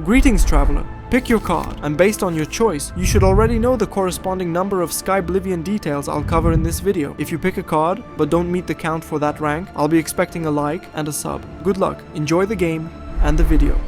Greetings, traveler. Pick your card, and based on your choice, you should already know the corresponding number of Skyblivion details I'll cover in this video. If you pick a card, but don't meet the count for that rank, I'll be expecting a like and a sub. Good luck, enjoy the game and the video.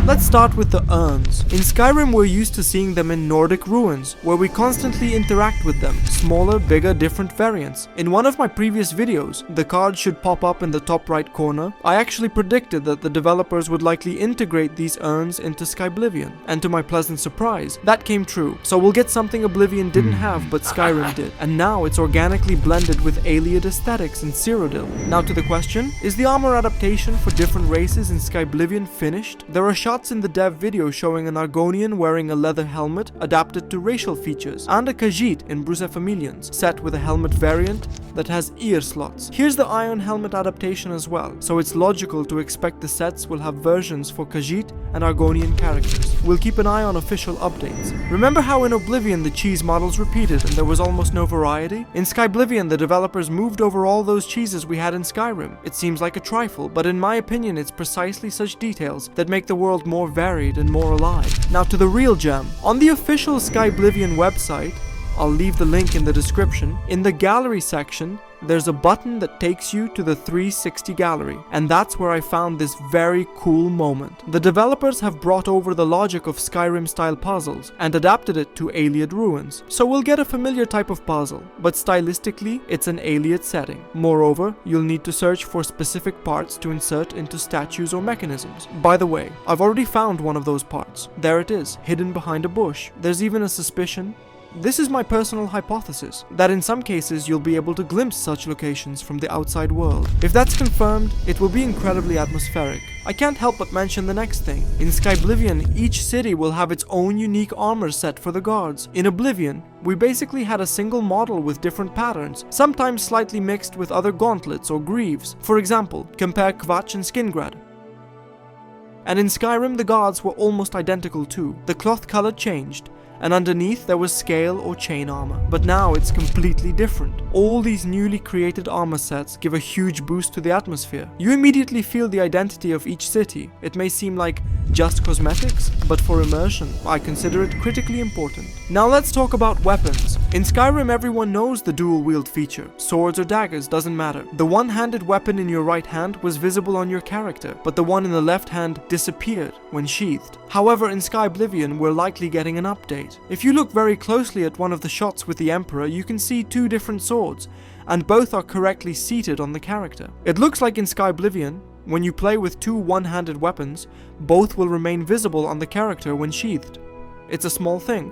Let's start with the urns. In Skyrim, we're used to seeing them in Nordic ruins, where we constantly interact with them, smaller, bigger, different variants. In one of my previous videos, the card should pop up in the top right corner. I actually predicted that the developers would likely integrate these urns into Skyblivion, and to my pleasant surprise, that came true. So we'll get something Oblivion didn't have but Skyrim did, and now it's organically blended with Ayleid aesthetics in Cyrodiil. Now to the question, is the armor adaptation for different races in Skyblivion finished? There are shots in the dev video showing an Argonian wearing a leather helmet adapted to racial features, and a Khajiit in Brusephamilians set with a helmet variant that has ear slots. Here's the iron helmet adaptation as well, so it's logical to expect the sets will have versions for Khajiit and Argonian characters. We'll keep an eye on official updates. Remember how in Oblivion the cheese models repeated and there was almost no variety? In Skyblivion the developers moved over all those cheeses we had in Skyrim. It seems like a trifle, but in my opinion it's precisely such details that make the world more varied and more alive. Now to the real gem. On the official Skyblivion website, I'll leave the link in the description, in the gallery section, there's a button that takes you to the 360 gallery, and that's where I found this very cool moment. The developers have brought over the logic of Skyrim style puzzles and adapted it to Ayleid ruins. So we'll get a familiar type of puzzle, but stylistically it's an Ayleid setting. Moreover, you'll need to search for specific parts to insert into statues or mechanisms. By the way, I've already found one of those parts. There it is, hidden behind a bush. There's even a suspicion. This is my personal hypothesis, that in some cases you'll be able to glimpse such locations from the outside world. If that's confirmed, it will be incredibly atmospheric. I can't help but mention the next thing. In Skyblivion, each city will have its own unique armor set for the guards. In Oblivion, we basically had a single model with different patterns, sometimes slightly mixed with other gauntlets or greaves. For example, compare Kvatch and Skingrad. And in Skyrim, the guards were almost identical too. The cloth color changed, and underneath there was scale or chain armor. But now it's completely different. All these newly created armor sets give a huge boost to the atmosphere. You immediately feel the identity of each city. It may seem like just cosmetics, but for immersion, I consider it critically important. Now let's talk about weapons. In Skyrim, everyone knows the dual wield feature. Swords or daggers, doesn't matter. The one-handed weapon in your right hand was visible on your character, but the one in the left hand disappeared when sheathed. However, in Skyblivion, we're likely getting an update. If you look very closely at one of the shots with the Emperor, you can see two different swords, and both are correctly seated on the character. It looks like in Skyblivion, when you play with two one-handed weapons, both will remain visible on the character when sheathed. It's a small thing,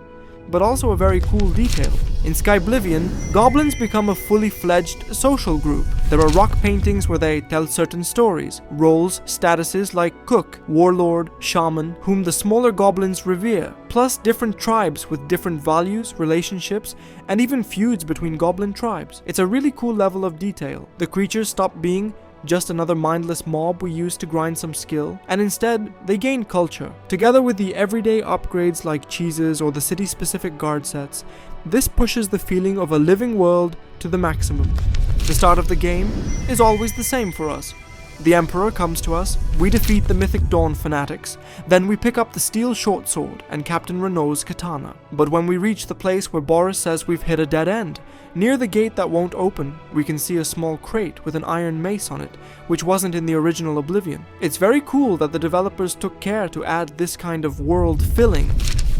but also a very cool detail. In Skyblivion, goblins become a fully fledged social group. There are rock paintings where they tell certain stories, roles, statuses like cook, warlord, shaman, whom the smaller goblins revere, plus different tribes with different values, relationships, and even feuds between goblin tribes. It's a really cool level of detail. The creatures stop being just another mindless mob we use to grind some skill, and instead they gain culture. Together with the everyday upgrades like cheeses or the city-specific guard sets, this pushes the feeling of a living world to the maximum. The start of the game is always the same for us. The Emperor comes to us, we defeat the Mythic Dawn fanatics, then we pick up the steel short sword and Captain Renault's katana. But when we reach the place where Boris says we've hit a dead end, near the gate that won't open, we can see a small crate with an iron mace on it, which wasn't in the original Oblivion. It's very cool that the developers took care to add this kind of world filling.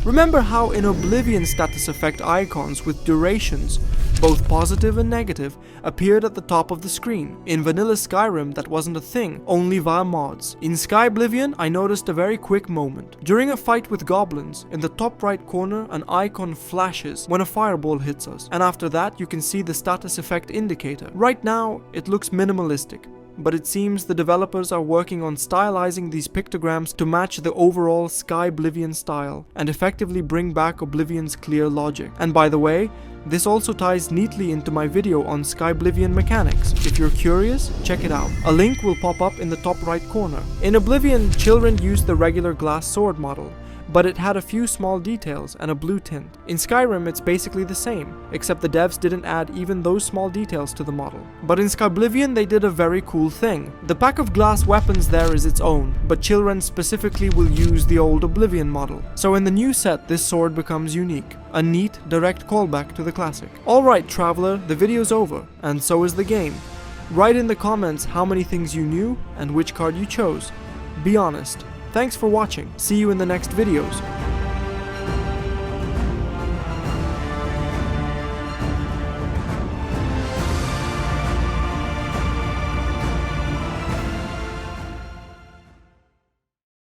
Remember how in Oblivion status effect icons with durations, both positive and negative, appeared at the top of the screen. In vanilla Skyrim that wasn't a thing, only via mods. In Skyblivion I noticed a very quick moment. During a fight with goblins, in the top right corner an icon flashes when a fireball hits us, and after that you can see the status effect indicator. Right now it looks minimalistic, but it seems the developers are working on stylizing these pictograms to match the overall Skyblivion style and effectively bring back Oblivion's clear logic. And by the way, this also ties neatly into my video on Skyblivion mechanics. If you're curious, check it out. A link will pop up in the top right corner. In Oblivion, children use the regular glass sword model, but it had a few small details and a blue tint. In Skyrim, it's basically the same, except the devs didn't add even those small details to the model. But in Skyblivion, they did a very cool thing. The pack of glass weapons there is its own, but children specifically will use the old Oblivion model. So in the new set, this sword becomes unique. A neat, direct callback to the classic. Alright, traveler, the video's over, and so is the game. Write in the comments how many things you knew and which card you chose. Be honest. Thanks for watching. See you in the next videos.